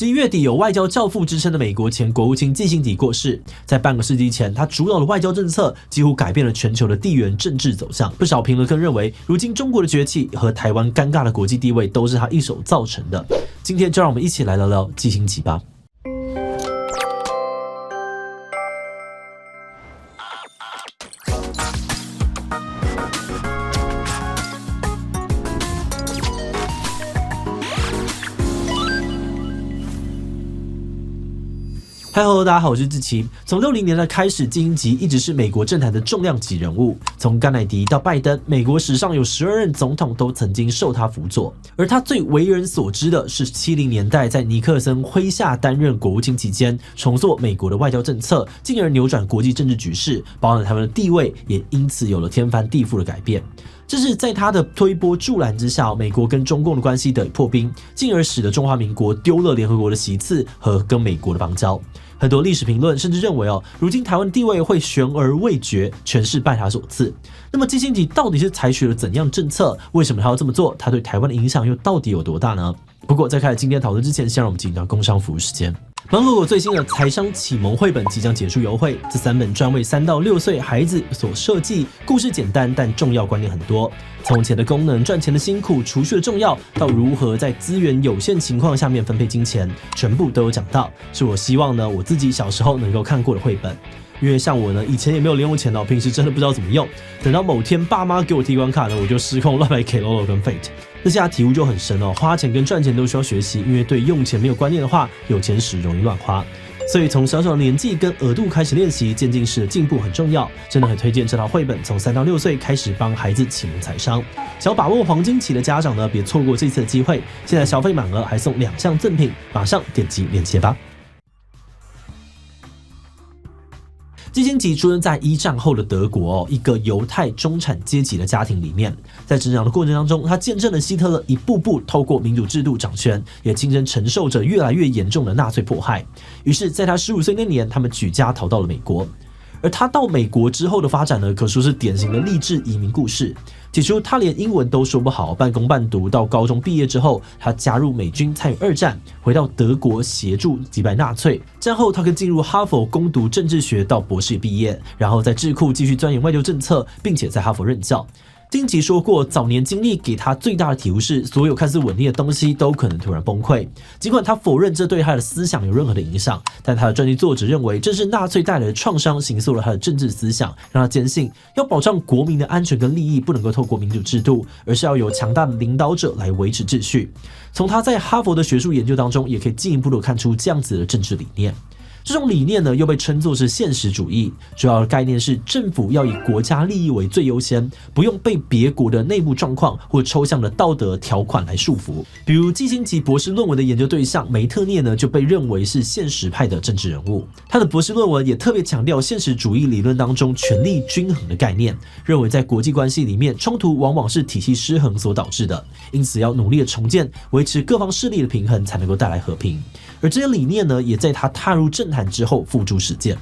11月底，有外交教父之称的美国前国务卿基辛格过世。在半个世纪前，他主导的外交政策几乎改变了全球的地缘政治走向。不少评论更认为，如今中国的崛起和台湾尴尬的国际地位都是他一手造成的。今天就让我们一起来聊聊基辛格吧。Hello， 大家好，我是志奇。从60年代开始，基辛格一直是美国政坛的重量级人物。从甘乃迪到拜登，美国史上有12任总统都曾经受他辅佐。而他最为人所知的是70年代在尼克森麾下担任国务卿期间，重塑美国的外交政策，进而扭转国际政治局势，包含台湾的地位也因此有了天翻地覆的改变。这是在他的推波助澜之下，美国跟中共的关系得以破冰，进而使得中华民国丢了联合国的席次和跟美国的邦交。很多历史评论甚至认为如今台湾的地位会悬而未决，全是拜他所赐。那么基辛格到底是采取了怎样的政策？为什么他要这么做？他对台湾的影响又到底有多大呢？不过在开始今天讨论之前，先让我们进入到工商服务时间。芒果果最新的财商启蒙绘本即将结束优惠，这3本专为3到6岁孩子所设计，故事简单但重要观念很多。从钱的功能、赚钱的辛苦、储蓄的重要，到如何在资源有限情况下面分配金钱，全部都有讲到。是我希望呢，我自己小时候能够看过的绘本。因为像我呢，以前也没有零用钱平时真的不知道怎么用。等到某天爸妈给我提款卡呢，我就失控乱买 Klolo 跟 Fate。那现在体悟就很深花钱跟赚钱都需要学习，因为对用钱没有观念的话，有钱时容易乱花。所以从小小的年纪跟额度开始练习，渐进式的进步很重要。真的很推荐这套绘本，从3到6岁开始帮孩子启蒙财商。想要把握黄金期的家长呢，别错过这次的机会。现在消费满额还送2项赠品，马上点击链接吧。基辛格出生在1战后的德国一个犹太中产阶级的家庭里面。在成长的过程当中，他见证了希特勒一步步透过民主制度掌权，也亲身承受着越来越严重的纳粹迫害。于是在他15岁那年，他们举家逃到了美国。而他到美国之后的发展呢，可说是典型的励志移民故事。起初他连英文都说不好，半工半读，到高中毕业之后，他加入美军参与2战，回到德国协助击败纳粹。战后他更进入哈佛攻读政治学，到博士毕业，然后在智库继续钻研外交政策，并且在哈佛任教。基辛格说过，早年经历给他最大的体悟是，所有看似稳定的东西都可能突然崩溃。尽管他否认这对他的思想有任何的影响，但他的传记作者认为，这是纳粹带来的创伤形塑了他的政治思想，让他坚信要保障国民的安全跟利益，不能够透过民主制度，而是要有强大的领导者来维持秩序。从他在哈佛的学术研究当中，也可以进一步的看出这样子的政治理念。这种理念呢，又被称作是现实主义，主要的概念是政府要以国家利益为最优先，不用被别国的内部状况或抽象的道德条款来束缚。比如基辛格博士论文的研究对象梅特涅呢，就被认为是现实派的政治人物。他的博士论文也特别强调现实主义理论当中权力均衡的概念，认为在国际关系里面，冲突往往是体系失衡所导致的，因此要努力的重建，维持各方势力的平衡，才能够带来和平。而这些理念呢，也在他踏入政坛之后付诸实践。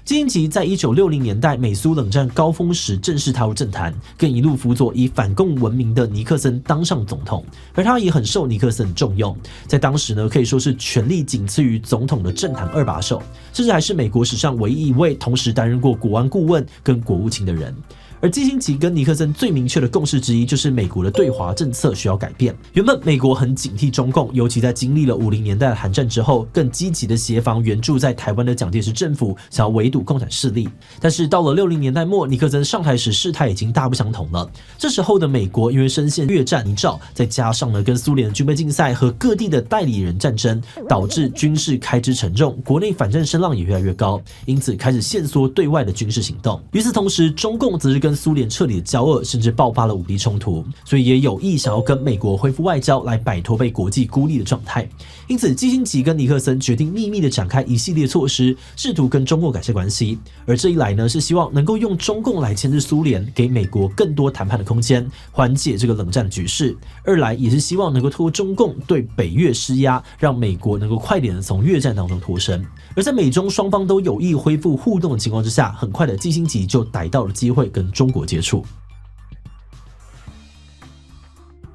基辛格在1960年代美苏冷战高峰时正式踏入政坛，更一路辅佐以反共闻名的尼克森当上总统，而他也很受尼克森重用，在当时呢可以说是权力仅次于总统的政坛2把手，甚至还是美国史上唯一一位同时担任过国安顾问跟国务卿的人。而基辛格跟尼克森最明确的共识之一，就是美国的对华政策需要改变。原本美国很警惕中共，尤其在经历了50年代的韩战之后，更积极的协防援助在台湾的蒋介石政府，想要围堵共产势力。但是到了60年代末，尼克森上台时，事态已经大不相同了。这时候的美国因为深陷越战泥沼，再加上呢跟苏联的军备竞赛和各地的代理人战争，导致军事开支沉重，国内反战声浪也越来越高，因此开始限缩对外的军事行动。与此同时，中共则是跟苏联彻底的交恶，甚至爆发了武力冲突，所以也有意想要跟美国恢复外交，来摆脱被国际孤立的状态。因此，基辛格跟尼克森决定秘密的展开一系列措施，试图跟中共改善关系。而这一来呢，是希望能够用中共来牵制苏联，给美国更多谈判的空间，缓解这个冷战的局势；二来也是希望能够透过中共对北越施压，让美国能够快点的从越战当中脱身。而在美中双方都有意恢复互动的情况之下，很快的基辛格就逮到了机会跟中国接触。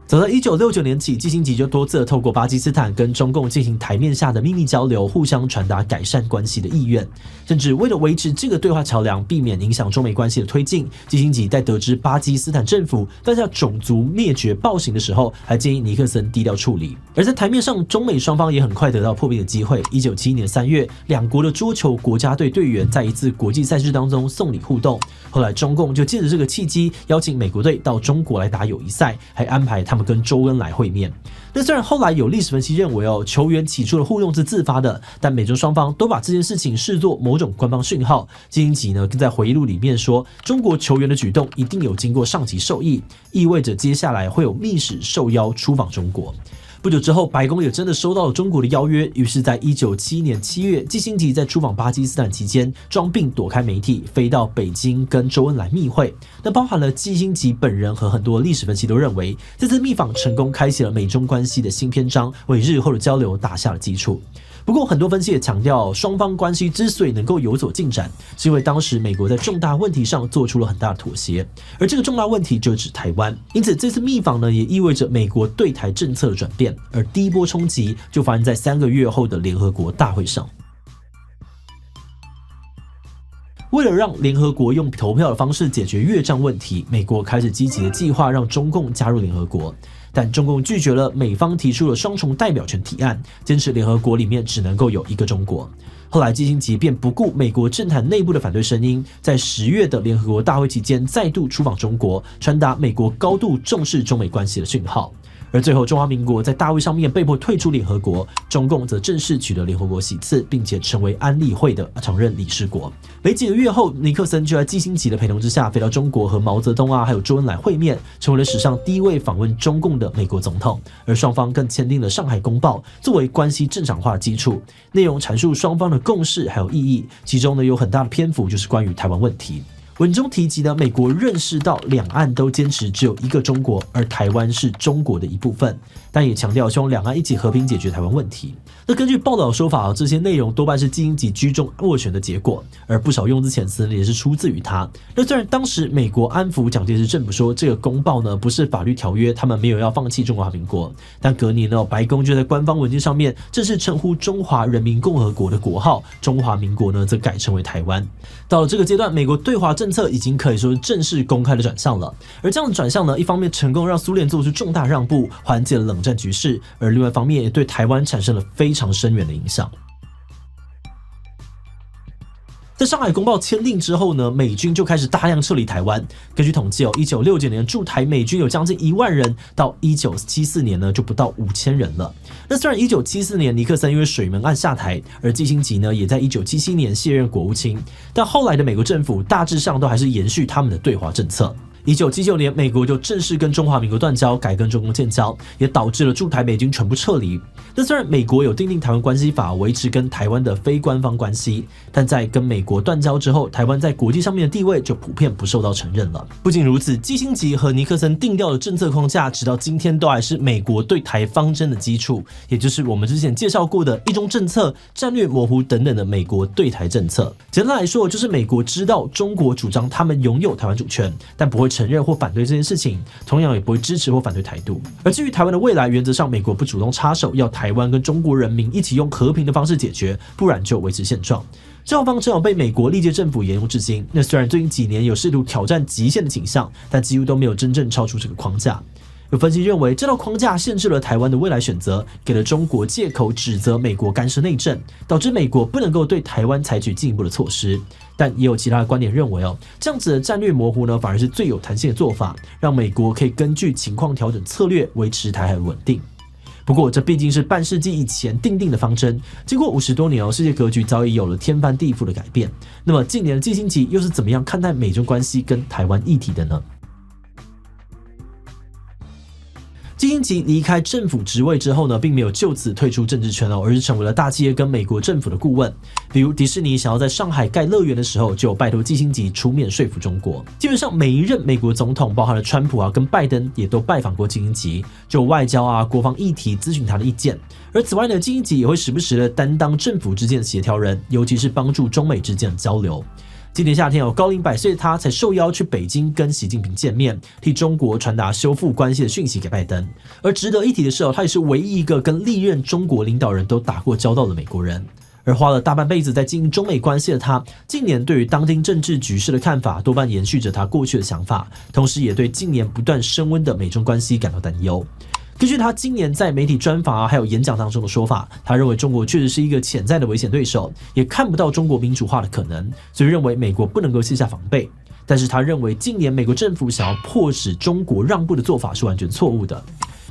早在1969年起，基辛格就多次透过巴基斯坦跟中共进行台面下的秘密交流，互相传达改善关系的意愿。甚至为了维持这个对话桥梁，避免影响中美关系的推进，基辛格在得知巴基斯坦政府犯下种族灭绝暴行的时候，还建议尼克森低调处理。而在台面上，中美双方也很快得到破冰的机会。1971年3月，两国的桌球国家队队员在一次国际赛事当中送礼互动。后来中共就借着这个契机，邀请美国队到中国来打友谊赛，还安排他们跟周恩来会面。那虽然后来有历史分析认为球员起初的互动是自发的，但美中双方都把这件事情视作某种官方讯号。基辛格呢更在回忆录里面说，中国球员的举动一定有经过上级授意，意味着接下来会有密使受邀出访中国。不久之后，白宫也真的收到了中国的邀约，于是在1971年7月，基辛格在出访巴基斯坦期间，装病躲开媒体，飞到北京跟周恩来密会。那包含了基辛格本人和很多历史分析都认为，这次密访成功开启了美中关系的新篇章，为日后的交流打下了基础。不过，很多分析也强调，双方关系之所以能够有所进展，是因为当时美国在重大问题上做出了很大的妥协，而这个重大问题就指台湾。因此，这次密访呢，也意味着美国对台政策的转变，而第一波冲击就发生在3个月后的联合国大会上。为了让联合国用投票的方式解决越战问题，美国开始积极的计划让中共加入联合国，但中共拒绝了美方提出的双重代表权提案，坚持联合国里面只能够有一个中国。后来基辛格便不顾美国政坛内部的反对声音，在10月的联合国大会期间再度出访中国，传达美国高度重视中美关系的讯号。而最后，中华民国在大会上面被迫退出联合国，中共则正式取得联合国席次，并且成为安理会的常任理事国。没几个月后，尼克森就在基辛格的陪同之下飞到中国，和毛泽东还有周恩来会面，成为了史上第一位访问中共的美国总统。而双方更签订了《上海公报》，作为关系正常化的基础，内容阐述双方的共识还有意义，其中呢有很大的篇幅就是关于台湾问题。文中提及的美国认识到两岸都坚持只有一个中国，而台湾是中国的一部分，但也强调希望两岸一起和平解决台湾问题。那根据报道的说法，这些内容多半是基辛格居中斡旋的结果，而不少用字遣词也是出自于他。那虽然当时美国安抚蒋介石政府说这个公报呢不是法律条约，他们没有要放弃中华民国，但隔年呢，白宫就在官方文件上面正式称呼中华人民共和国的国号，中华民国呢则改称为台湾。到了这个阶段，美国对华政策已经可以说是正式公开的转向了。而这样的转向呢，一方面成功让苏联做出重大让步，缓解了冷战局势，而另外一方面也对台湾产生了非常深远的影响。在上海公报签订之后呢，美军就开始大量撤离台湾。根据统计1969年驻台美军有将近1万人，到1974年呢就不到5000人了。那虽然1974年尼克森因为水门案下台，而基辛格呢也在1977年卸任国务卿，但后来的美国政府大致上都还是延续他们的对华政策。1979年，美国就正式跟中华民国断交，改跟中共建交，也导致了驻台美军全部撤离。那虽然美国有订定台湾关系法，维持跟台湾的非官方关系，但在跟美国断交之后，台湾在国际上面的地位就普遍不受到承认了。不仅如此，基辛格和尼克森定调的政策框架，直到今天都还是美国对台方针的基础，也就是我们之前介绍过的一中政策、战略模糊等等的美国对台政策。简单来说，就是美国知道中国主张他们拥有台湾主权，但不会承认或反对这件事情，同样也不会支持或反对台独。而至于台湾的未来，原则上美国不主动插手，要台湾跟中国人民一起用和平的方式解决，不然就维持现状。这套方针被美国历届政府沿用至今。那虽然最近几年有试图挑战极限的倾向，但几乎都没有真正超出这个框架。有分析认为，这套框架限制了台湾的未来选择，给了中国借口指责美国干涉内政，导致美国不能够对台湾采取进一步的措施。但也有其他的观点认为，这样子的战略模糊呢，反而是最有弹性的做法，让美国可以根据情况调整策略，维持台海稳定。不过，这毕竟是半世纪以前定定的方针，经过50多年世界格局早已有了天翻地覆的改变。那么，近年的基辛格又是怎么样看待美中关系跟台湾议题的呢？基辛格离开政府职位之后呢，并没有就此退出政治圈而是成为了大企业跟美国政府的顾问。比如迪士尼想要在上海盖乐园的时候，就有拜托基辛格出面说服中国。基本上每一任美国总统，包含了川普跟拜登，也都拜访过基辛格，就外交国防议题咨询他的意见。而此外呢，基辛格也会时不时的担当政府之间的协调人，尤其是帮助中美之间的交流。今年夏天高龄100岁的他才受邀去北京跟习近平见面，替中国传达修复关系的讯息给拜登。而值得一提的是他也是唯一一个跟历任中国领导人都打过交道的美国人。而花了大半辈子在经营中美关系的他，近年对于当今政治局势的看法多半延续着他过去的想法，同时也对近年不断升温的美中关系感到担忧。根据他今年在媒体专访还有演讲当中的说法，他认为中国确实是一个潜在的危险对手，也看不到中国民主化的可能，所以认为美国不能够卸下防备。但是他认为近年美国政府想要迫使中国让步的做法是完全错误的。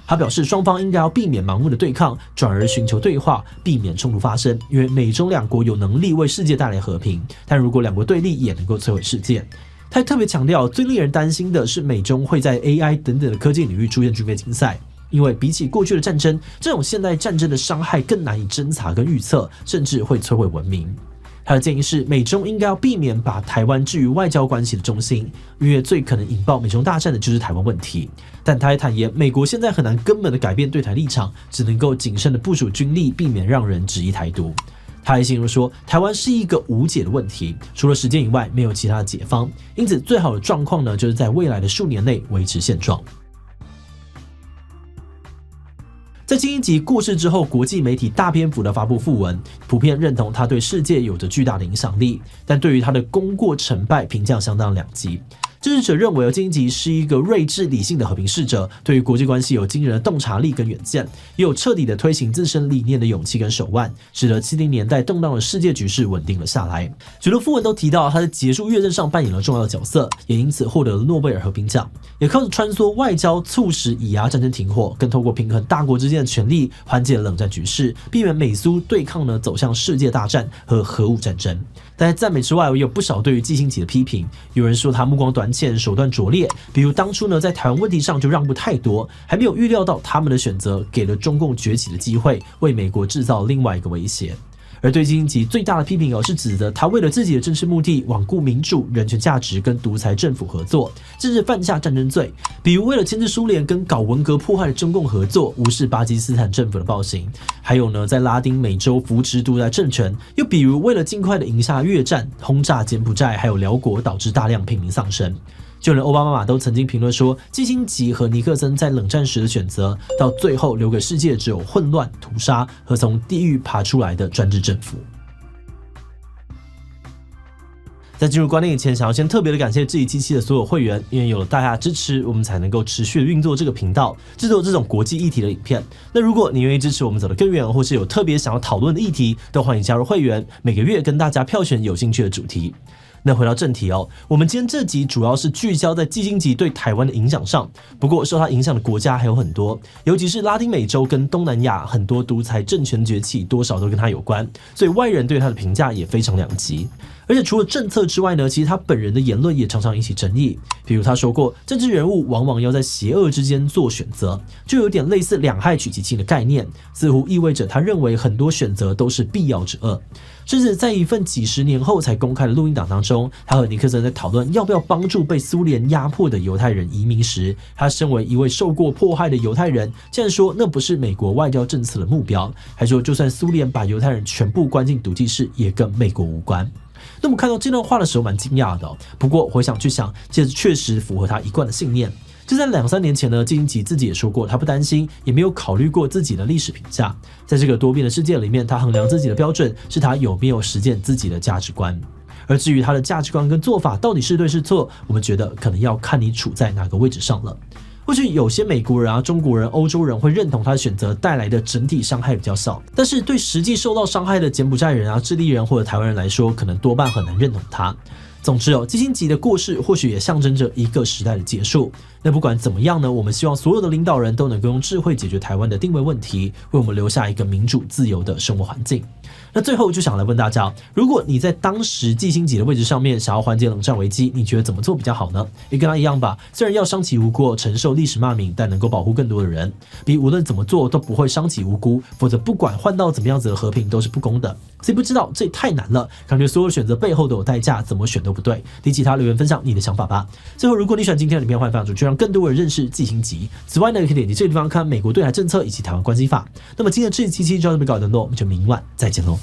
他表示，双方应该要避免盲目的对抗，转而寻求对话，避免冲突发生。因为美中两国有能力为世界带来和平，但如果两国对立，也能够摧毁世界。他还特别强调，最令人担心的是美中会在 AI 等等的科技领域出现军备竞赛。因为比起过去的战争，这种现代战争的伤害更难以侦查跟预测，甚至会摧毁文明。他的建议是，美中应该要避免把台湾置于外交关系的中心，因为最可能引爆美中大战的就是台湾问题。但他还坦言，美国现在很难根本的改变对台立场，只能够谨慎的部署军力，避免让人质疑台独。他还形容说，台湾是一个无解的问题，除了时间以外，没有其他的解方。因此，最好的状况呢，就是在未来的数年内维持现状。在金英吉过世之后，国际媒体大篇幅的发布讣文，普遍认同他对世界有着巨大的影响力，但对于他的功过成败评价相当两极。支持者认为金英吉是一个睿智理性的和平使者，对于国际关系有惊人的洞察力跟远见，也有彻底的推行自身理念的勇气跟手腕，使得70年代动荡的世界局势稳定了下来。许多讣文都提到他在结束越战上扮演了重要的角色，也因此获得了诺贝尔和平奖。也靠着穿梭外交促使以牙战争停火，更透过平衡大国之间的权力，缓解冷战局势，避免美苏对抗呢走向世界大战和核武战争。但在赞美之外，也有不少对于季辛吉的批评。有人说他目光短浅，手段拙劣，比如当初呢在台湾问题上就让步太多，还没有预料到他们的选择给了中共崛起的机会，为美国制造另外一个威胁。而对季辛吉最大的批评是指责他为了自己的政治目的，罔顾民主、人权价值跟独裁政府合作，甚至犯下战争罪，比如为了牵制苏联跟搞文革迫害的中共合作，无视巴基斯坦政府的暴行，还有呢在拉丁美洲扶持独裁政权，又比如为了尽快的赢下越战，轰炸柬埔寨还有辽国，导致大量平民丧生。就连奥巴马都曾经评论说，季辛吉和尼克森在冷战时的选择，到最后留给世界只有混乱、屠杀和从地狱爬出来的专制政府。在进入观念以前，想要先特别的感谢这一机器的所有会员，因为有了大家的支持，我们才能够持续的运作这个频道，制作这种国际议题的影片。那如果你愿意支持我们走得更远，或是有特别想要讨论的议题，都欢迎加入会员，每个月跟大家票选有兴趣的主题。那回到正题我们今天这集主要是聚焦在季辛吉对台湾的影响上，不过受他影响的国家还有很多，尤其是拉丁美洲跟东南亚，很多独裁政权崛起多少都跟他有关，所以外人对他的评价也非常两极。而且除了政策之外呢，其实他本人的言论也常常引起争议。比如他说过，政治人物往往要在邪恶之间做选择，就有点类似两害取其轻的概念，似乎意味着他认为很多选择都是必要之恶。甚至在一份几十年后才公开的录音档当中，他和尼克森在讨论要不要帮助被苏联压迫的犹太人移民时，他身为一位受过迫害的犹太人，竟然说那不是美国外交政策的目标，还说就算苏联把犹太人全部关进毒气室，也跟美国无关。那么看到这段话的时候蛮惊讶的不过回想去想，这确实符合他一贯的信念。就在2-3年前呢，季辛吉自己也说过，他不担心，也没有考虑过自己的历史评价。在这个多变的世界里面，他衡量自己的标准是他有没有实践自己的价值观。而至于他的价值观跟做法到底是对是错，我们觉得可能要看你处在哪个位置上了。或许有些美国人中国人、欧洲人会认同他的选择带来的整体伤害比较少，但是对实际受到伤害的柬埔寨人智利人或者台湾人来说，可能多半很难认同他。总之季辛吉的过世或许也象征着一个时代的结束。那不管怎么样呢，我们希望所有的领导人都能够用智慧解决台湾的定位问题，为我们留下一个民主自由的生活环境。那最后就想来问大家，如果你在当时季辛吉的位置上面，想要缓解冷战危机，你觉得怎么做比较好呢？也跟他一样吧，虽然要伤其无辜，承受历史骂名，但能够保护更多的人，比无论怎么做都不会伤其无辜，否则不管换到怎么样子的和平都是不公的。所以不知道，这也太难了，感觉所有选择背后都有代价，怎么选都不对。提其他留言分享你的想法吧。最后，如果你喜欢今天的影片，欢迎分享出去，让更多人认识季辛吉。此外呢，也可以点击这个地方看美国对台政策以及台湾关系法。那么今天的这一期就到这边告一段落，我们就明晚再见喽。